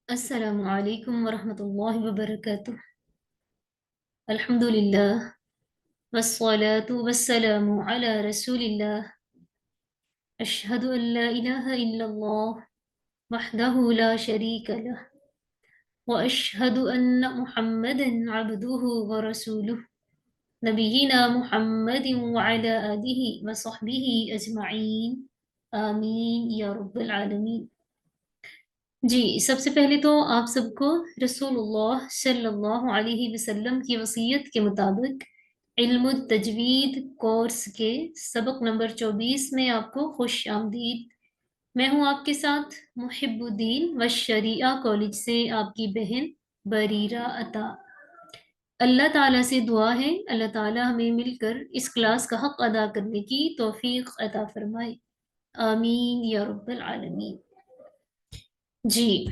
السلام علیکم ورحمۃ اللہ وبرکاتہ۔ الحمدللہ والصلاة والسلام علی رسول اللہ۔ اشہد ان لا الہ الا اللہ وحدہ لا شریک لہ واشہد ان محمدا عبدہ ورسولہ نبینا محمد وعلی آلہ وصحبہ اجمعین آمین یا رب العالمین۔ جی، سب سے پہلے تو آپ سب کو رسول اللہ صلی اللہ علیہ وسلم کی وصیت کے مطابق علم التجوید کورس کے سبق نمبر 24 میں آپ کو خوش آمدید۔ میں ہوں آپ کے ساتھ محب الدین والشریعہ کالج سے آپ کی بہن بریرہ عطا۔ اللہ تعالیٰ سے دعا ہے اللہ تعالیٰ ہمیں مل کر اس کلاس کا حق ادا کرنے کی توفیق عطا فرمائے، آمین یا رب العالمین۔ جی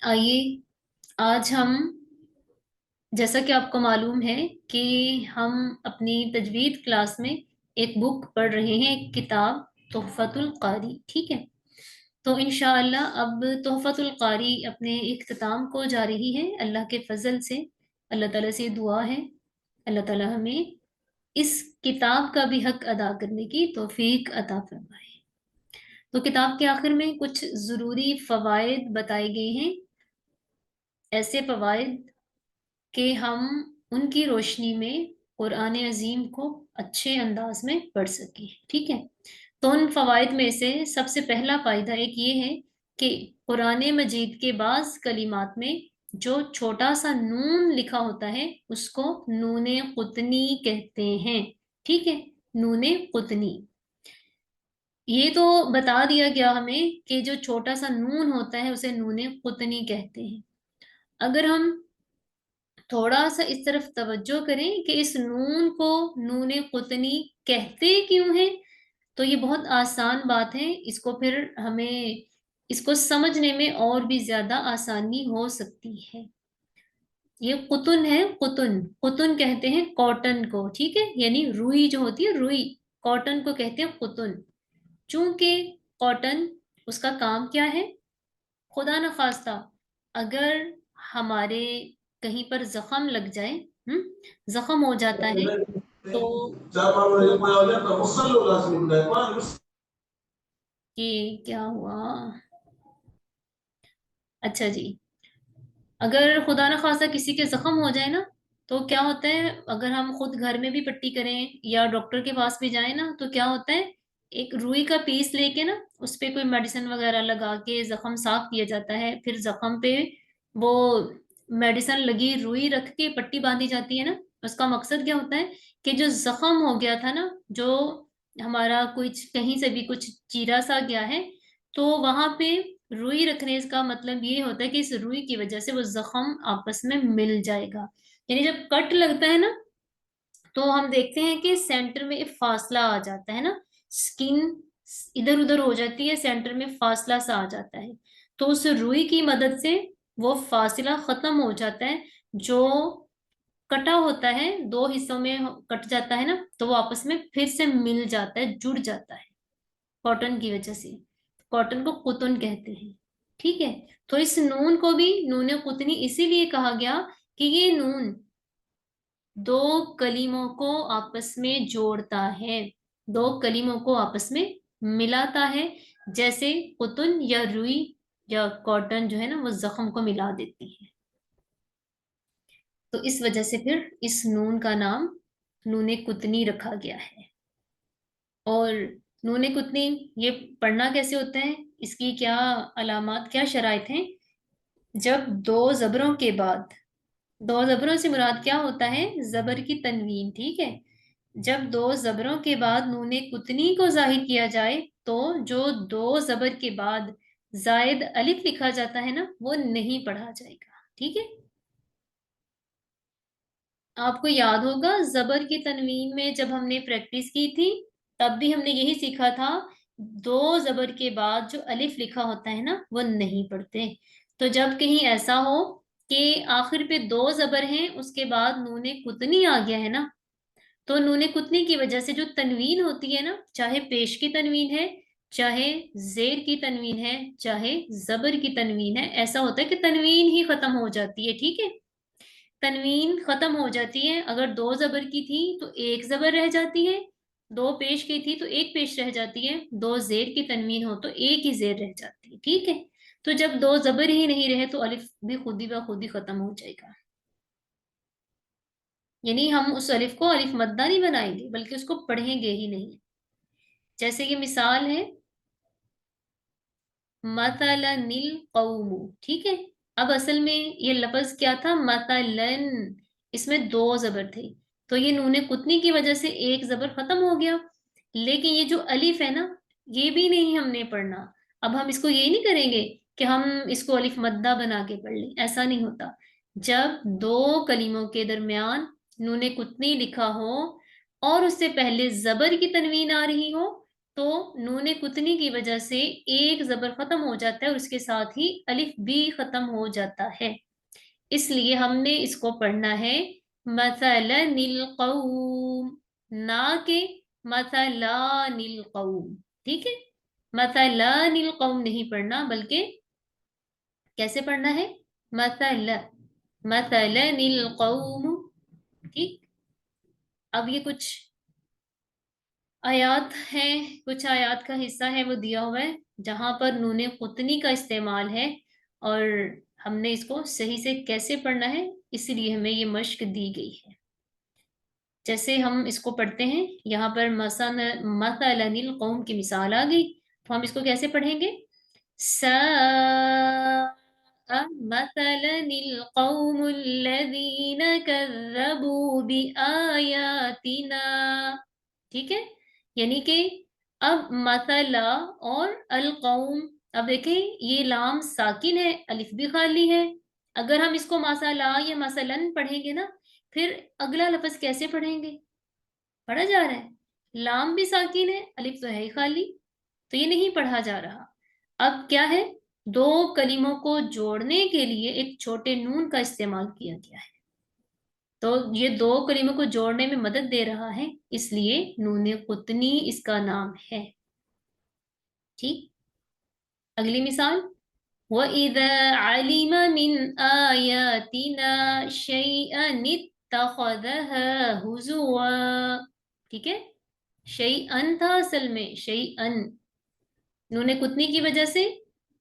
آئیے، آج ہم، جیسا کہ آپ کو معلوم ہے کہ ہم اپنی تجوید کلاس میں ایک بک پڑھ رہے ہیں، ایک کتاب تحفۃ القاری، ٹھیک ہے؟ تو انشاءاللہ اب تحفۃ القاری اپنے اختتام کو جا رہی ہے اللہ کے فضل سے۔ اللہ تعالیٰ سے دعا ہے اللہ تعالیٰ ہمیں اس کتاب کا بھی حق ادا کرنے کی توفیق عطا فرمائے۔ تو کتاب کے آخر میں کچھ ضروری فوائد بتائے گئے ہیں، ایسے فوائد کہ ہم ان کی روشنی میں قرآن عظیم کو اچھے انداز میں پڑھ سکیں، ٹھیک ہے؟ تو ان فوائد میں سے سب سے پہلا فائدہ ایک یہ ہے کہ قرآن مجید کے بعض کلمات میں جو چھوٹا سا نون لکھا ہوتا ہے اس کو نون قطنی کہتے ہیں، ٹھیک ہے؟ نون قطنی، یہ تو بتا دیا گیا ہمیں کہ جو چھوٹا سا نون ہوتا ہے اسے نون قطنی کہتے ہیں۔ اگر ہم تھوڑا سا اس طرف توجہ کریں کہ اس نون کو نون قطنی کہتے کیوں ہیں، تو یہ بہت آسان بات ہے، اس کو پھر ہمیں اس کو سمجھنے میں اور بھی زیادہ آسانی ہو سکتی ہے۔ یہ قطن ہے، قطن، قطن کہتے ہیں کاٹن کو، ٹھیک ہے؟ یعنی روئی جو ہوتی ہے، روئی، کاٹن کو کہتے ہیں قطن۔ چونکہ کاٹن، اس کا کام کیا ہے؟ خدا نخواستہ اگر ہمارے کہیں پر زخم لگ جائے، زخم ہو جاتا ہے تو یہ کیا ہوا؟ اچھا جی، اگر خدا نخواستہ کسی کے زخم ہو جائے نا تو کیا ہوتا ہے، اگر ہم خود گھر میں بھی پٹی کریں یا ڈاکٹر کے پاس بھی جائیں نا تو کیا ہوتا ہے، ایک روئی کا پیس لے کے نا اس پہ کوئی میڈیسن وغیرہ لگا کے زخم صاف کیا جاتا ہے، پھر زخم پہ وہ میڈیسن لگی روئی رکھ کے پٹی باندھی جاتی ہے نا۔ اس کا مقصد کیا ہوتا ہے کہ جو زخم ہو گیا تھا نا، جو ہمارا کچھ کہیں سے بھی کچھ چیرا سا گیا ہے، تو وہاں پہ روئی رکھنے کا مطلب یہ ہوتا ہے کہ اس روئی کی وجہ سے وہ زخم آپس میں مل جائے گا۔ یعنی جب کٹ لگتا ہے نا تو ہم دیکھتے ہیں کہ سینٹر میں ایک فاصلہ آ جاتا ہے نا، سکن ادھر ادھر ہو جاتی ہے، سینٹر میں فاصلہ سا آ جاتا ہے، تو اس روئی کی مدد سے وہ فاصلہ ختم ہو جاتا ہے۔ جو کٹا ہوتا ہے دو حصوں میں کٹ جاتا ہے نا تو وہ آپس میں پھر سے مل جاتا ہے، جڑ جاتا ہے کاٹن کی وجہ سے۔ کاٹن کو قطن کہتے ہیں، ٹھیک ہے؟ تو اس نون کو بھی نون قطنی اسی لیے کہا گیا کہ یہ نون دو کلموں کو آپس میں جوڑتا ہے، دو کلموں کو آپس میں ملاتا ہے، جیسے قطن یا روئی یا کاٹن جو ہے نا وہ زخم کو ملا دیتی ہے۔ تو اس وجہ سے پھر اس نون کا نام نون قطنی رکھا گیا ہے۔ اور نون قطنی یہ پڑھنا کیسے ہوتا ہے، اس کی کیا علامات، کیا شرائط ہیں؟ جب دو زبروں کے بعد، دو زبروں سے مراد کیا ہوتا ہے؟ زبر کی تنوین، ٹھیک ہے؟ جب دو زبروں کے بعد نون قطنی کو ظاہر کیا جائے تو جو دو زبر کے بعد زائد الف لکھا جاتا ہے نا وہ نہیں پڑھا جائے گا، ٹھیک ہے؟ آپ کو یاد ہوگا زبر کی تنوین میں جب ہم نے پریکٹس کی تھی تب بھی ہم نے یہی سیکھا تھا، دو زبر کے بعد جو الف لکھا ہوتا ہے نا وہ نہیں پڑھتے۔ تو جب کہیں ایسا ہو کہ آخر پہ دو زبر ہیں اس کے بعد نون قطنی آ گیا ہے نا، تو نون قطنی کی وجہ سے جو تنوین ہوتی ہے نا، چاہے پیش کی تنوین ہے चाहे जेर की तनवीन है चाहे जबर की तनवीन है, ऐसा होता है कि तनवीन ही खत्म हो जाती है, ठीक है। तनवीन खत्म हो जाती है, अगर दो जबर की थी तो एक जबर रह जाती है, दो पेश की थी तो एक पेश रह जाती है, दो जेर की तनवीन हो तो एक ही जेर रह जाती है, ठीक है। तो जब दो जबर ही नहीं रहे तो अलिफ भी खुद ही ब खुद ही खत्म हो जाएगा। यानी हम उस अलिफ को अलिफ मद्दा नहीं बनाएंगे बल्कि उसको पढ़ेंगे ही नहीं। जैसे ये मिसाल है, मतलनिल कौमु, ठीक है। अब असल में ये लफ्ज क्या था, मतलन, इसमें दो जबर थे, तो ये नूने कुतनी की वजह से एक जबर खत्म हो गया। लेकिन ये जो अलिफ है ना, ये भी नहीं हमने पढ़ना। अब हम इसको ये नहीं करेंगे कि हम इसको अलिफ मद्दा बना के पढ़ लें, ऐसा नहीं होता। जब दो कलीमों के दरमियान नूने कुतनी लिखा हो और उससे पहले जबर की तनवीन आ रही हो, तो नूने कुतनी की वजह से एक जबर खत्म हो जाता है और उसके साथ ही अलिफ भी खत्म हो जाता है। इसलिए हमने इसको पढ़ना है मसलनिल कौम, ना के मसलानिल कौम, ठीक है। मसलानिल कौम नहीं पढ़ना बल्कि कैसे पढ़ना है, मसल, मसलनिल कौम, ठीक। अब ये कुछ आयात है, कुछ आयात का हिस्सा है वो दिया हुआ है जहां पर नूने कुतनी का इस्तेमाल है, और हमने इसको सही से कैसे पढ़ना है इसीलिए हमें ये मश्क दी गई है। जैसे हम इसको पढ़ते हैं, यहाँ पर मसन मसलनिल कौम की मिसाल आ गई, तो हम इसको कैसे पढ़ेंगे, मसलनिल कौमुल्लज़ीन कज़्ज़बू बिआयातिना, ठीक है। यानी कि अब मसला और अल कौम, अब देखें ये लाम साकिन है, अलिफ भी खाली है। अगर हम इसको मसला या मसलन पढ़ेंगे ना, फिर अगला लफ्ज कैसे पढ़ेंगे, पढ़ा जा रहा है, लाम भी साकिन है, अलिफ तो है ही खाली, तो ये नहीं पढ़ा जा रहा। अब क्या है, दो कलीमों को जोड़ने के लिए एक छोटे नून का इस्तेमाल किया गया है, तो ये दो कलीमों को जोड़ने में मदद दे रहा है, इसलिए नूने कुतनी इसका नाम है, ठीक। अगली मिसाल, वइज़ा अलिम मिन आयातिना शैअन इत्तखज़हा हुज़ुवा, ठीक है। शैअन था असल में, शैअन, नूने कुतनी की वजह से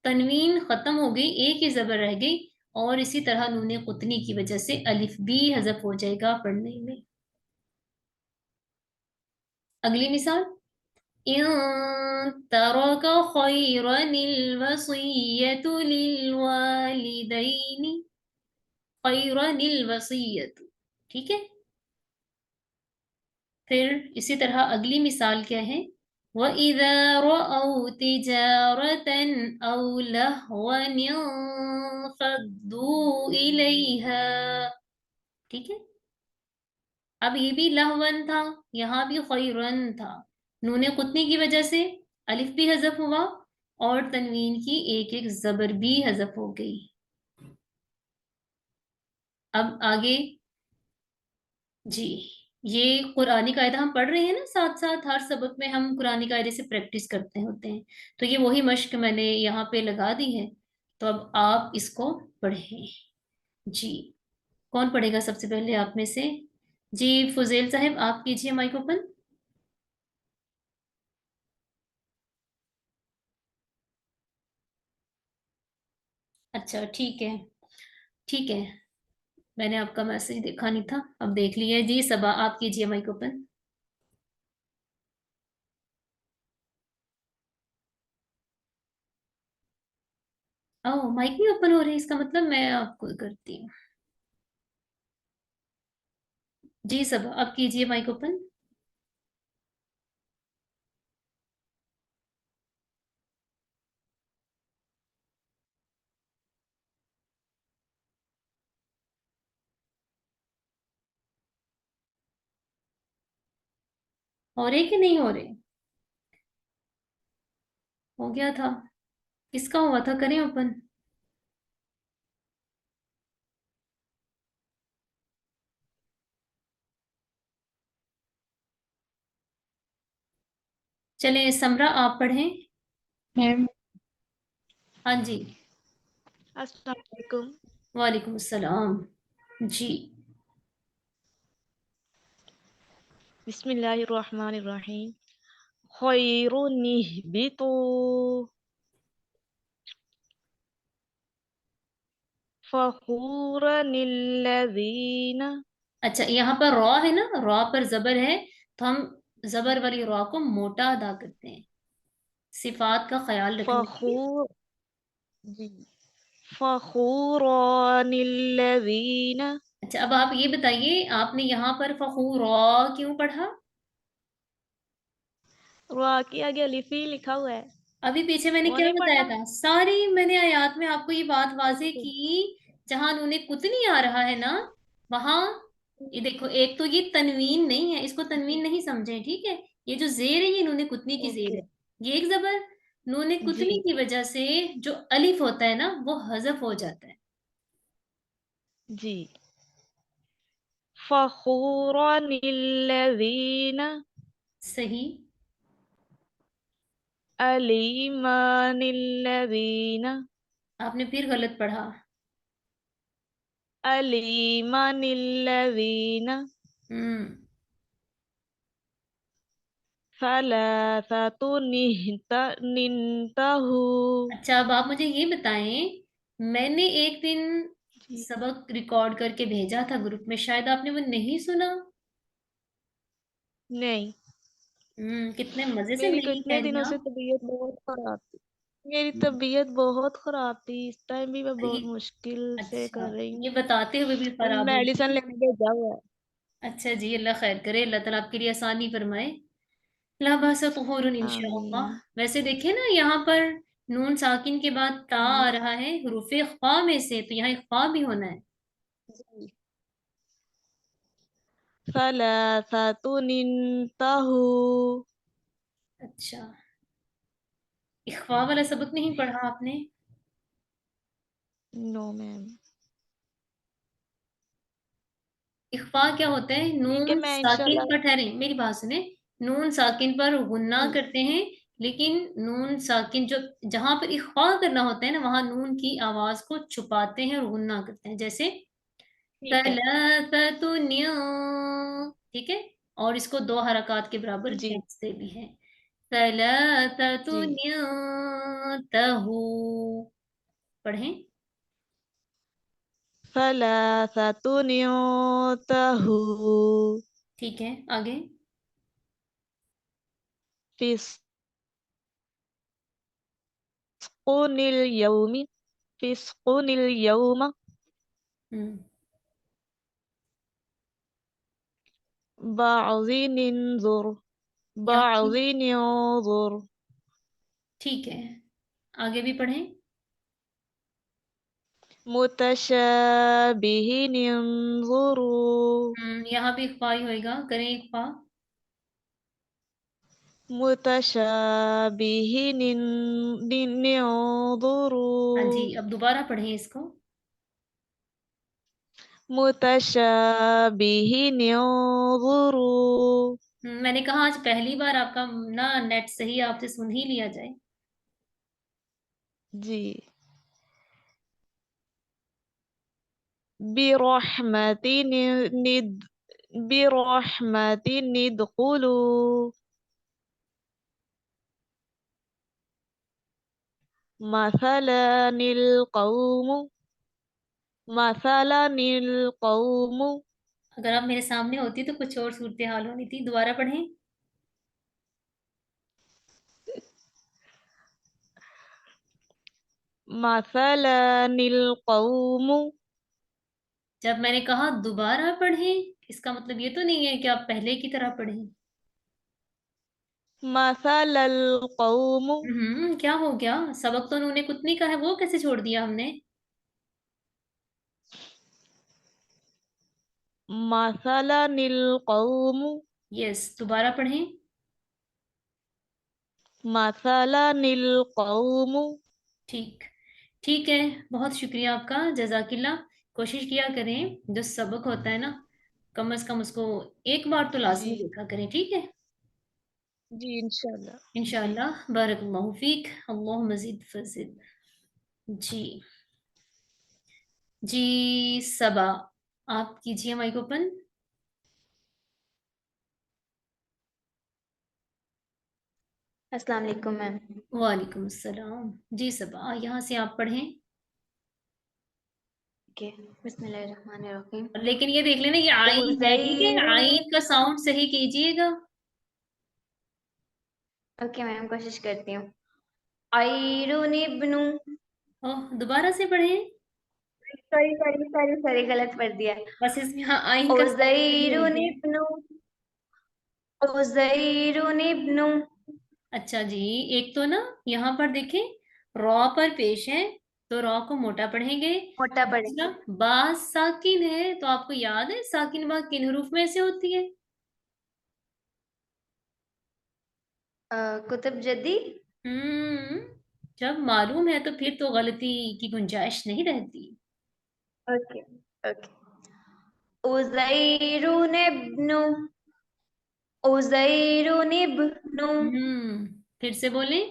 तनवीन खत्म हो गई, एक ही जबर रह गई, और इसी तरह नूने कुतनी की वजह से अलिफ भी हजफ हो जाएगा पढ़ने में। अगली मिसाल, इन तरक खैरनिल वसियतु लिल वालिदैनि, खैरनिल वसियतु, ठीक है। फिर इसी तरह अगली मिसाल क्या है, वइज़ा रअौ तिजारतन औ लहवन इंफद्दू इलैहा, ठीक है। अब ये भी लहवन था, यहाँ भी खैरन था, नूने कुतनी की वजह से अलिफ भी हजफ हुआ और तनवीन की एक एक जबर भी हजफ हो गई। अब आगे जी, ये कुरानी कायदा हम पढ़ रहे हैं ना, साथ साथ हर सबक में हम कुरानी कायदे से प्रैक्टिस करते होते हैं, तो ये वही मश्क मैंने यहाँ पे लगा दी है। तो अब आप इसको पढ़ें जी। कौन पढ़ेगा सबसे पहले आप में से, जी फुजेल साहब आप कीजिए माइक ओपन। अच्छा ठीक है, ठीक है, मैंने आपका मैसेज देखा नहीं था, अब देख लिया जी। सबा आप कीजिए माइक ओपन। ओह माइक नहीं ओपन हो रही, इसका मतलब मैं आपको करती हूँ। जी सबा आप कीजिए माइक ओपन। हो रहे कि नहीं हो रहे, हो गया था, किसका हुआ था, करें ओपन। चलें समरा आप पढ़ें। मैम। हाँ जी। अस्सलाम वालेकुम। वालेकुम अस्सलाम। जी। बिस्मिल्लाहिर्रहमानिर्रहीम। खैरुन इहबितू फखूरनिल्लज़ीना। अच्छा, यहाँ पर रॉ है ना, रॉ पर जबर है, तो हम जबर वाली रॉ को मोटा अदा करते हैं। सिफात का ख्याल रखना है। फखूर जी फखूरनिल्लज़ीना। अच्छा, अब आप ये बताइए, आपने यहाँ पर फखूर क्यों पढ़ा? रा के आगे अलिफ ही लिखा हुआ है। अभी पीछे मैंने वो क्या नहीं बताया पढ़ा। था, सारी मैंने आयत में आपको ये बात वाज़ेह ओके। की। जहां नूने कुतनी आ रहा है ना, वहां ये देखो, एक तो ये तनवीन नहीं है, इसको तनवीन नहीं समझे, ठीक है। ये जो जेर है, ये नूने कुतनी की जेर ओके। है। ये एक जबर नूने कुतनी जी की वजह से जो अलिफ होता है ना, वो हजफ हो जाता है। जी फखूरनिल्लज़ीना सही। अलीमानिल्लज़ीना आपने फिर गलत पढ़ा। अलीमानिल्लज़ीना हम्म। सलासतु निंतहु। अच्छा, अब आप मुझे ये बताएं, मैंने एक दिन जी सबक रिकॉर्ड करके भेजा था ग्रुप में, शायद आपने वो नहीं सुना। नहीं। कितने मजे से मेरी तो नहीं इतने कह रही दिनों से आप। तबीयत बहुत खराब थी। मेरी हम्म, तबीयत बहुत खराब थी, इस टाइम भी मैं ये बहुत मुश्किल से कर अच्छा, रही ये हूँ। बताते हुए भी मैं खराब हो मेडिसिन गई। लेने भेजा हुआ है। अच्छा जी, अल्लाह खैर करे, अल्लाह ताला आपके लिए आसानी फरमाए। ला बासा तुहुरुन इंशाअल्लाह। आमीन। वैसे देखें ना, यहाँ पर नून साकिन के बाद ता आ जी रहा है हुरूफ इख्फा में से, तो यहाँ इख्फा भी होना है। जी सलासतु निंतहु। अच्छा, इख्फा वाला सबक नहीं पढ़ा आपने? No ma'am. इख्फा क्या होता है? ठीक है, नून मैं साकिन इंशाल्लाह। पर ठहरे, मेरी बात सुने। नून साकिन पर गुन्ना जी करते हैं, लेकिन नून साकिन जो जहां पर इख्फा करना होता है ना, वहां नून की आवाज को छुपाते हैं और गुन्ना करते हैं, जैसे ठीक है। तलततुन्या, ठीक है। और इसको दो हरकत के बराबर जी खींचते भी हैं। जी तलततुन्या तहु, पढ़ें। सलासतु निंतहु ठीक है, आगे। फिस्कुनिल यौमी। फिस्कुनिल यौमा हम्म। बाज़िन इंजुर। यहाँ भी बाज़िन इंजुर ठीक है, आगे भी पढ़ें। मुतशाबिहिन इंजुरू। यहाँ भी इख्फा ही होएगा, करें इख्फा। मुतशाबिहिन इंजुरू। हाँ जी, अब दोबारा पढ़ें इसको। मुतशाबिहिन इंजुरू। मैंने कहा आज पहली बार आपका ना नेट सही, आपसे सुन ही लिया जाए। जी बिरहमतिन निद बिरहमतिन निदखुलू। मसलनिल कौम। मसलनिल कौम अगर आप मेरे सामने होती तो कुछ और सूरत हाल होनी थी। दोबारा पढ़ें। मसलनिल कौम। जब मैंने कहा दोबारा पढ़ें, इसका मतलब ये तो नहीं है कि आप पहले की तरह पढ़ें। मसलल कौम। क्या हो गया? सबक तो उन्होंने कुतनी का है, वो कैसे छोड़ दिया हमने? मसलनिल कौम। यस, दोबारा पढ़ें। मसलनिल कौम। ठीक। ठीक है, बहुत शुक्रिया आपका, जजाकिल्ला। कोशिश किया करें, जो सबक होता है ना, कम से कम उसको एक बार तो जी लाजमी देखा करें, ठीक है। जी इंशाल्लाह। इंशाअल्लाह। बारकल्लाहु फीक, अल्लाह मजीद फजिल। जी। जी सबा, आप कीजिए माइक ओपन। अस्सलाम वालेकुम मैम। वालेकुम सलाम। जी सबा, यहाँ से आप पढ़ें। ओके, बिस्मिल्लाहिर्रहमानिर्रहीम। लेकिन ये देख लेना, ये आइन है, ठीक है? उज़ैरुन। आइन का साउंड सही कीजिएगा। ओके मैम, कोशिश करती हूँ। आयरुन इब्नु। ओह, दोबारा से पढ़ें। सॉरी सॉरी सॉरी सॉरी, गलत पढ़ दिया। बस इसमें हाँ आइन का साउंड सही हो उज़ैरुन गया। इब्नु। उज़ैरुन इब्नु। अच्छा जी, एक तो ना यहाँ पर देखें, रॉ पर पेश है, तो रॉ को मोटा पढ़ेंगे। मोटा दूसरा, पढ़ेंगे। बा साकिन है, तो आपको याद है साकिन बा किन हरूफ में से होती है? कुतुब जद्दी। हम्म, जब मालूम है तो फिर तो गलती की गुंजाइश नहीं रहती। Okay okay. उज़ैरुन इब्नु। उज़ैरुन इब्नु। फिर से बोलें।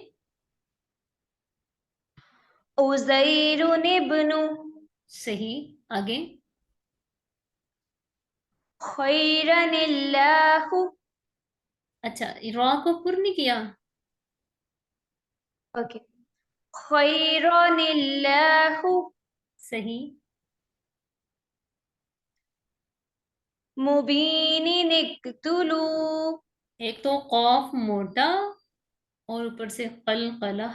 उज़ैरुन इब्नु। सही। आगे। खैरनिल्लाहु। अच्छा, रॉ को पुर नहीं किया। ओके। खैरनिल्लाहु। सही। मुबीनिन इक्तुलू। एक तो कौफ मोटा और ऊपर से कलकला।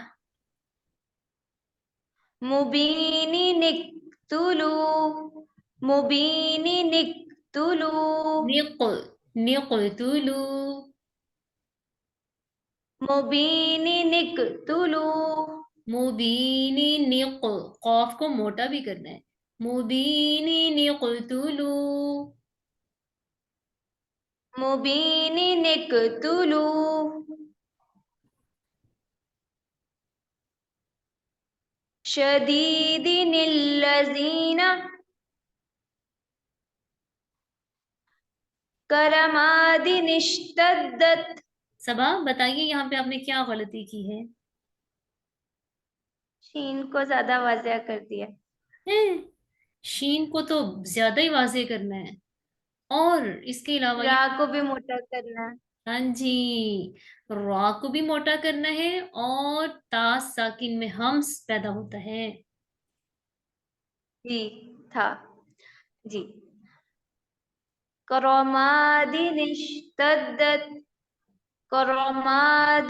मुबीनिन इक्तुलू। मुबीनिन इक्तुलू। निक निकतुलू। मुबीनिन इक्तुलू। मुबीनी निक, कौफ को मोटा भी करना है। मुबीनी निकतुलू। मुबीनिन इक्तुलू। शदीदिनिल्लज़ीना करमादिनिश्तद्दत। सबा, बताइए यहाँ पे आपने क्या गलती की है? शीन को ज्यादा वाज़िया कर दिया। हैं? शीन को तो ज्यादा ही वाज़ेह करना है। और इसके अलावा रा ये, को भी मोटा करना। हाँ जी, रॉ को भी मोटा करना है, और ता साकिन में हम्स पैदा होता है। जी था। जी। करमादिनिश्तद्दत। करमादिनिश्तद्दत।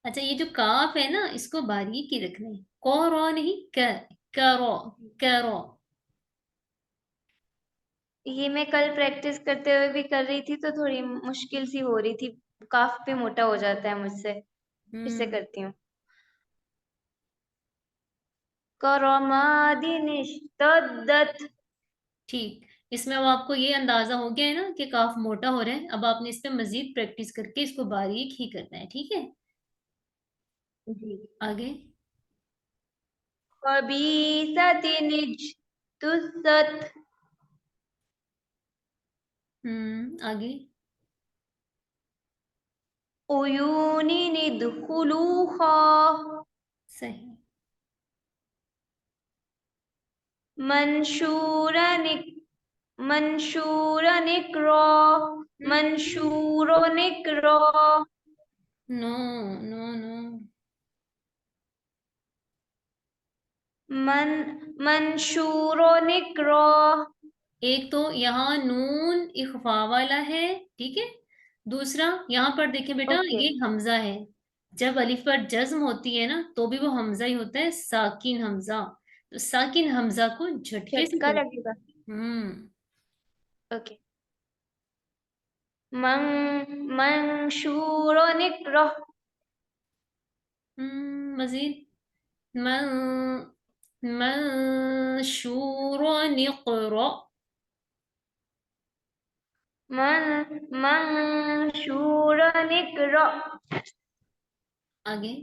अच्छा, ये जो काफ है ना, इसको बारीकी रखना है। को रॉ नहीं, क, करो, करो। ये मैं कल प्रैक्टिस करते हुए भी कर रही थी, तो थोड़ी मुश्किल सी हो रही थी। काफ भी मोटा हो जाता है मुझसे। फिर से हम्म। करती हूँ। करमादिनिश्तद्दत। ठीक। इसमें अब आपको ये अंदाजा हो गया है ना कि काफ मोटा हो रहा है। अब आपने इस पे मजीद प्रैक्टिस करके इसको बारीक ही करना है, ठीक है? जी। आगे। खबीसतिनिज्तुसत। आगे। उयूनिनिदखुलूहा। सही। मंशूरनिक। मंशूरनिक्रा। मंशूरनिक्रा। No, no, no. मन मंशूरनिक्रा। एक तो यहाँ नून इख्फा वाला है, ठीक है? दूसरा, यहाँ पर देखें बेटा, ओके। ये हमजा है। जब अलिफ पर जज्म होती है ना, तो भी वो हमजा ही होता है, साकिन हमजा। तो साकिन हमजा को झटके से झटका तोड़। लगेगा। हम्म। ओके। मन मंशूरनिक्रा। मजीद। मन मंशूर निक़रा। मन मंशूरनिक्रा। आगे।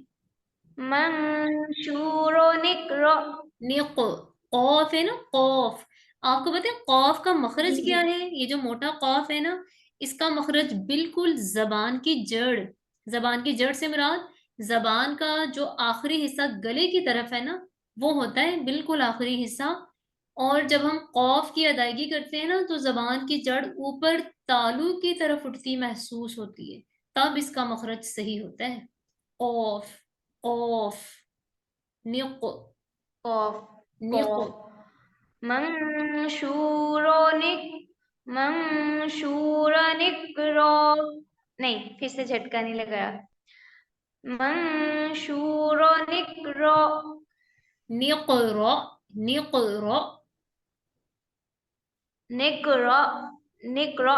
मंशूरनिक्रा। निक, कौफ है ना, कौफ। आपको पता है कौफ का मखरज जी क्या जी। है? ये जो मोटा कौफ है ना, اس کا مخرج بالکل زبان کی جڑ سے مراد زبان کا جو آخری حصہ گلے کی طرف ہے نا وہ ہوتا ہے بالکل آخری حصہ. اور جب ہم قوف کی ادائیگی کرتے ہیں نا تو زبان کی جڑ اوپر تالو کی طرف اٹھتی محسوس ہوتی ہے, تب اس کا مخرج صحیح ہوتا ہے. قوف قوف نق قوف نق. قوف منشور نقرا نہیں, پھر سے جھٹکا نہیں لگایا. منشور نقرا نقرا نقرا نقرا نقرا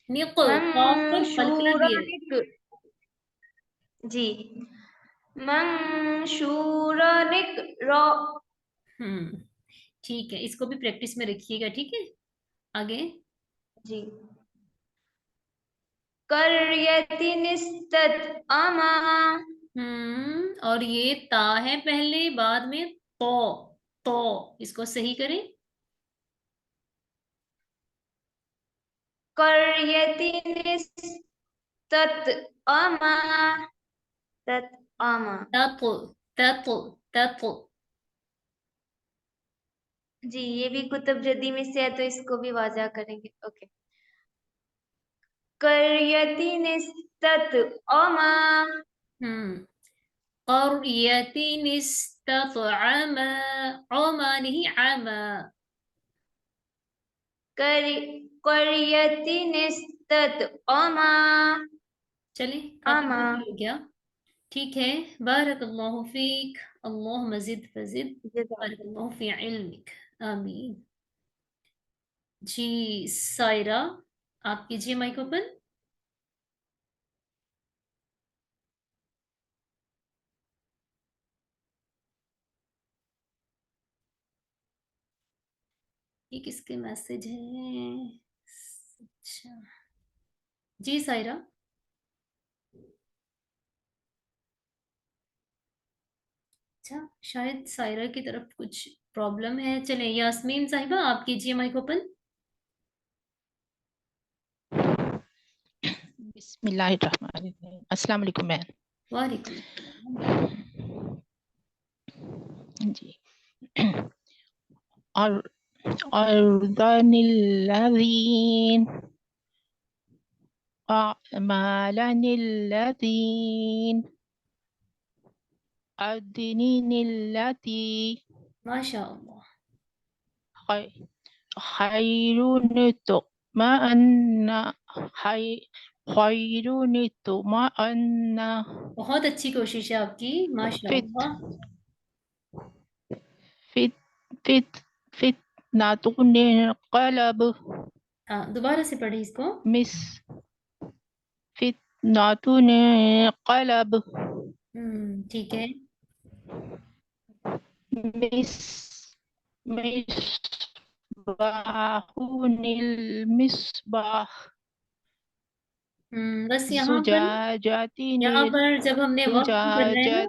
نق قاف پر حلقہ منشور دیا ہے. جی منشور نقرا. ٹھیک ہے, اس کو بھی پریکٹس میں رکھیے گا, ٹھیک ہے. آگے جی قریۃ استطعما. اور یہ تا ہے پہلے, بعد میں تو اس کو صحیح کریں. قریۃ استطعما تطعما. تط. جی یہ بھی کتب جدی میں سے ہے تو اس کو بھی واضح کریں گے. اوکے قریۃ استطعما. قریۃ استطعما, عما نہیں عما. قریۃ استطعما چلیں کافی اما. ہو گیا, ٹھیک ہے. بارک اللہ فیک, اللہ مزید فزد, بارک اللہ فی علمک, آمین. جی سائرہ, آپ کیجیے مائک اوپن. یہ کس کے میسج ہیں؟ اچھا جی سائرہ. اچھا شاید سائرہ کی طرف کچھ پرابلم ہے. چلیں یاسمین صاحبہ آپ کیجیے مائک اوپن. بسم اللہ الرحمن الرحیم. السلام علیکم میم. وعلیکم السلام. جی أرذن الذين أعمالن الذين أدنين التي ماشاء اللہ. خير اطمأن خير اطمأن بہت اچھی کوشش ہے آپ کی, ماشاء فت اللہ. فت فت فتنة انقلب ہاں دوبارہ سے پڑھی اس کو. مس فتنة انقلب ٹھیک ہے. مس مصباح المصباح بس زجاجة یہاں پر جب ہم نے وقف کرنا ہے نا, الزجاجة.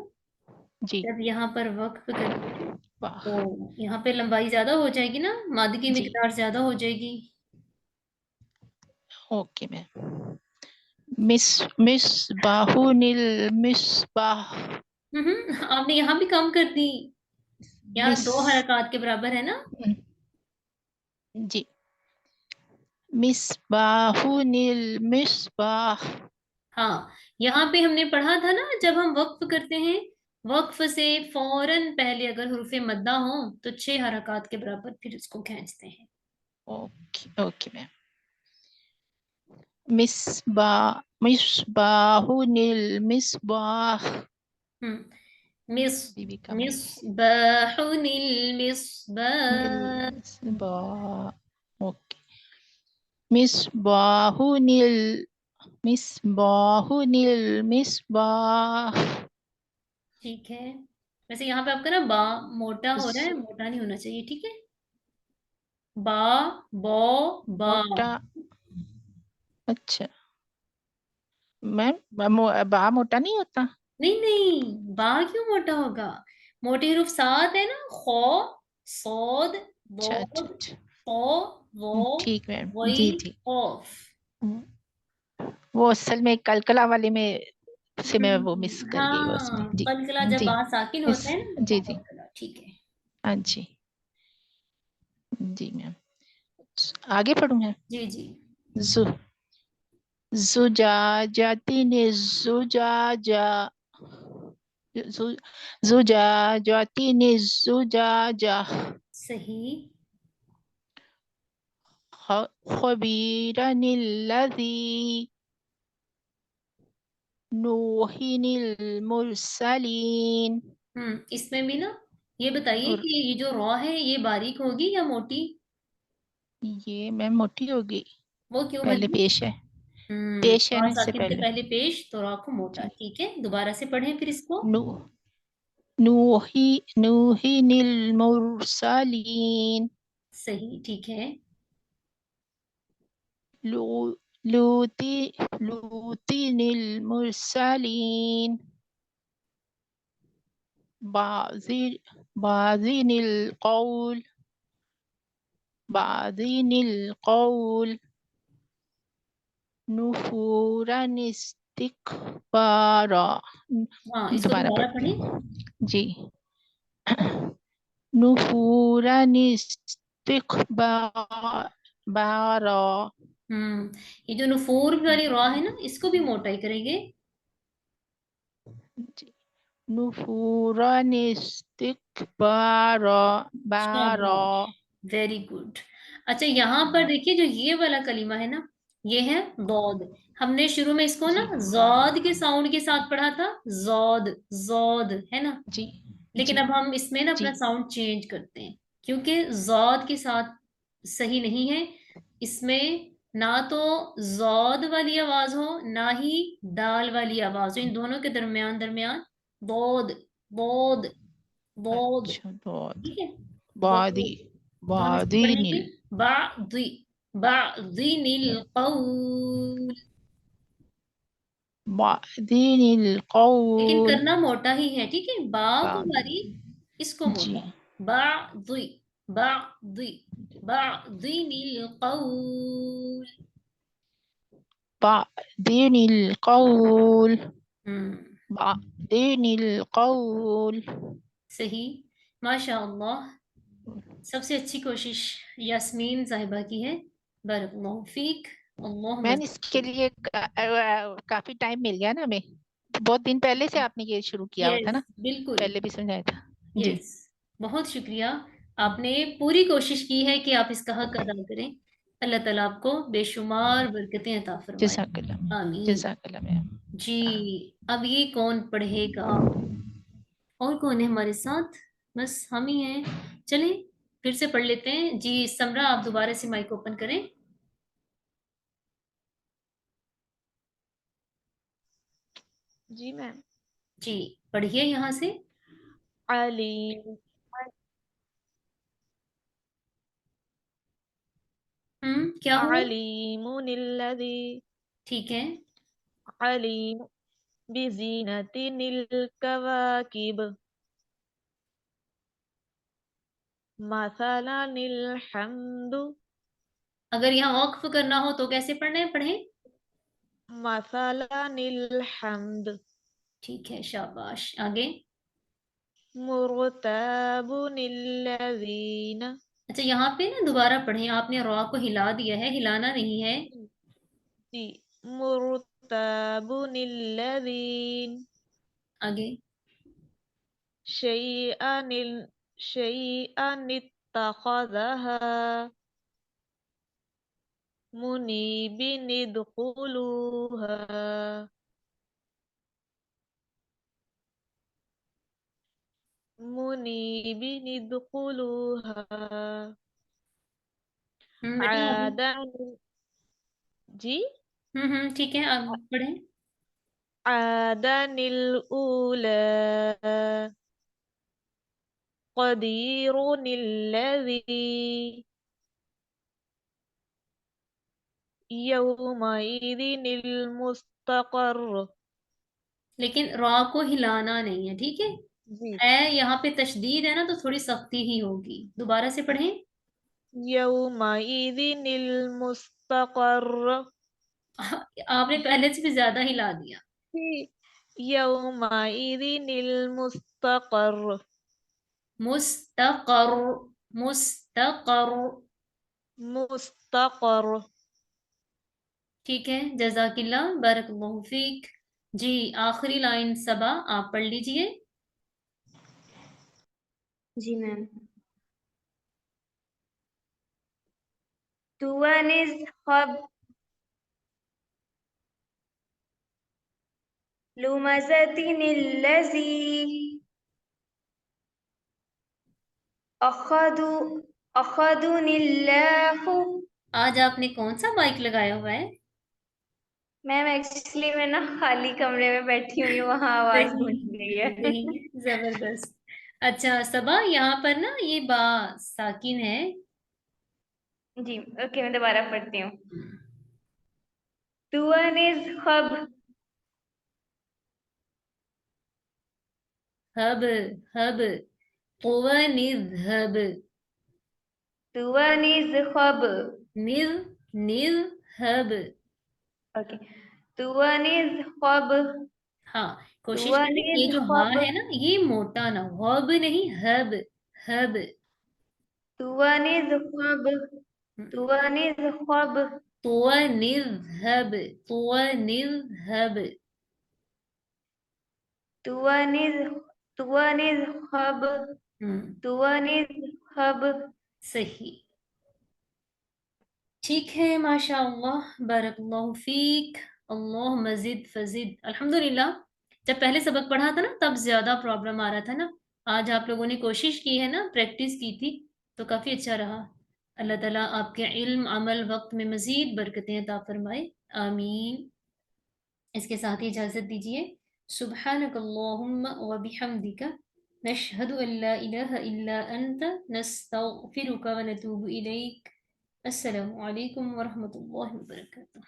جی جب یہاں پر وقف کرنا ہے واہ. تو یہاں پہ لمبائی زیادہ ہو جائے گی نا, مادی کی جی مقدار زیادہ ہو جائے گی. Okay ma'am. مصباح المصباح. آپ نے یہاں بھی کم کر دی, یہاں مس 2 حرکات کے برابر ہے نا. جی مصباح المصباح. ہاں یہاں پہ ہم نے پڑھا تھا نا, جب ہم وقف کرتے ہیں وقف سے فوراً پہلے اگر حروف مدہ ہوں تو 6 حرکات کے برابر پھر اس کو کھینچتے ہیں. Okay okay ma'am. مصباح المصباح. مصباح المصباح. المصباح. اوکے. مصباح المصباح. ٹھیک ہے. ویسے یہاں پہ آپ کا نا با موٹا ہو رہا ہے, موٹا نہیں ہونا چاہیے, ٹھیک ہے. با بو با. موٹا. اچھا میم با موٹا نہیں ہوتا. نہیں با کیوں موٹا ہوگا, موٹے حروف 7 ہے نا, خو صاد اچھا اچھا ضاد اچھا طا وا ٹھیک میم. وئی جی جی قاف. وہ اصل میں کلکلا والے میں سے میں وہ مس کر گئی وہ اس میں. ہاں جی قلقلہ جب جی با ساکن ہوتا ہے نا. جی جی قلقلہ، ٹھیک ہے. ہاں جی جی میم. آگے پڑھوں میں. جی جی. زجاجتین الزجاجہ زجاجتین الزجاجہ صحیح. خبیرن الذی نوحین المرسلین. اس میں بھی نا یہ بتائیے اور کہ یہ جو را ہے یہ باریک ہوگی یا موٹی؟ یہ میم موٹی ہوگی، وہ کیوں پہلے بنی؟ پیش ہے، پیش ہے را نا اس سے ساکن سے پہلے. پہلے پیش تو را کو موٹا. جی ٹھیک ہے، دوبارہ سے پڑھیں پھر اس کو. نوحین المرسلین. صحیح، ٹھیک ہے. لوطین المرسلین. بعضین القول نفورا استکبارا. ہاں اس کو دوبارہ دوبارہ پڑھتی پڑھیں. ہوں. جی. نفورا استکبارا. یہ جو نفور والی را ہے نا اس کو بھی موٹا ہی کریں گے. جی. نفورا استکبارا بارا. Very good. اچھا یہاں پر دیکھیے جو یہ والا کلمہ ہے نا یہ ہے ضاد. ہم نے شروع میں اس کو نا جی زاد کے ساؤنڈ کے ساتھ پڑھا تھا. زاد زاد ہے نا. جی لیکن جی اب ہم اس میں نا جی اپنا ساؤنڈ چینج کرتے ہیں کیونکہ زاد کے ساتھ صحیح نہیں ہے. اس میں نہ تو زاد والی آواز ہو نہ ہی دال والی آواز ہو. ان دونوں کے درمیان بود بود بود. اچھا. بہت ٹھیک ہے. بادی بود. تو ہم اس کو بادی پڑھیں گے نیل. بعضین القول. بعدین لیکن القول. کرنا موٹا ہی ہے. ٹھیک ہے، با کو بعد. باریک، اس کو جی موٹا. بعضی بعضی بعضین القول. بعدین القول. ہم بعدین القول. صحیح، ماشاء اللہ. سب سے اچھی کوشش یاسمین صاحبہ کی ہے. بارک اللہ فیک. اللہ میں اس کے لیے کافی ٹائم مل گیا نا ہمیں، بہت دن پہلے سے آپ نے یہ شروع کیا ہوا تھا یس نا، بالکل. پہلے بھی سمجھایا تھا. جی یس بہت شکریہ. آپ نے پوری کوشش کی ہے کہ آپ اس کا حق ادا کریں. اللہ تعالیٰ آپ کو بے شمار برکتیں عطا فرمائے. جزاک اللہ، آمین. جزاک اللہ میم. جی اب یہ کون پڑھے گا؟ اور کون ہے ہمارے ساتھ؟ بس ہم ہی ہیں. چلیں پھر سے پڑھ لیتے ہیں. جی سمرا آپ دوبارہ سے مائک اوپن کریں. جی میم. جی پڑھیے یہاں سے. علیم کیا ہوا؟ علیم الذی ٹھیک ہے. علیم بزینت الکواکب مثلا الحمد اگر یہاں وقف کرنا ہو تو کیسے پڑھنا ہے؟ پڑھیں. مثلا الحمد ٹھیک ہے، شاباش. آگے. مرتاب الذین. اچھا یہاں پہ نا دوبارہ پڑھیں. آپ نے را کو ہلا دیا ہے، ہلانا نہیں ہے. جی مرتاب الذین آگے. شیئا اتخذها منیبین ادخلوها منیبین ادخلوها بیٹا آگے. عادن. جی ٹھیک ہے آپ پڑھیں. عادن الأولى قدیر الذی یومئذ المستقر. لیکن را کو ہلانا نہیں ہے. ٹھیک ہے. جی یہاں پہ تشدید ہے نا تو تھوڑی سختی ہی ہوگی. دوبارہ سے پڑھیں. یومئذ المستقر आपने पहले से भी ज्यादा हिला दिया। यौमइदिनिल मुस्तक़र मुस्तकर, मुस्तकर। मुस्तक़र। ठीक है, जज़ाकिल्ला, बारकल्लाहु फीक। जी, आखिरी लाइन सबा आप पढ़ लीजिए। जी मैम। तुवनिज खब लुमज़तिनिल्लज़ी अखदु अखदुनिल्लाहु। आज आपने कौन सा माइक लगाया हुआ है? मैम एक्चुअली मैं ना खाली कमरे में बैठी हुई हूँ, वहाँ आवाज सही, पहुंच गई है। सही है, जबरदस्त। अच्छा सबा, यहाँ पर ना ये बा साकिन है। जी ओके, मैं दोबारा पढ़ती हूँ। तुवनिज खब हब, हब, निज़हब, तुवनिज खब। निज़हब। ओके, तुवनिज खब हाँ, कोशिश करें ये तुवनिज जो हा खब है ना ये मोटा ना हो, हब नहीं, हब, हब। तुवनिज खब तुवनिज खब तुवनिज़हब, तुवनिज़हब। तुवनिज तुवनिज खब तुवनिज खब। सही। ठीक है, माशाअल्लाह, बारकल्लाहु फीक। अल्लाह मजिद फजिद। अल्हम्दुलिल्लाह, जब पहले सबक पढ़ा था ना तब ज्यादा प्रॉब्लम आ रहा था ना। आज आप लोगों ने कोशिश की है ना, प्रैक्टिस की थी, तो काफी अच्छा रहा। अल्लाह ताला आपके इल्म, अमल, वक्त में मजीद बरकतें अता फरमाए, आमीन। इसके साथ ही इजाजत दीजिए। सुब्हानकल्लाहुम्मा व बिहम्दिका नशहदु अल्ला इलाहा इल्ला अंत नस्तगफिरुका व नतूबु इलैक। अस्सलामु अलैकुम व रहमतुल्लाहि व बरकातुहू।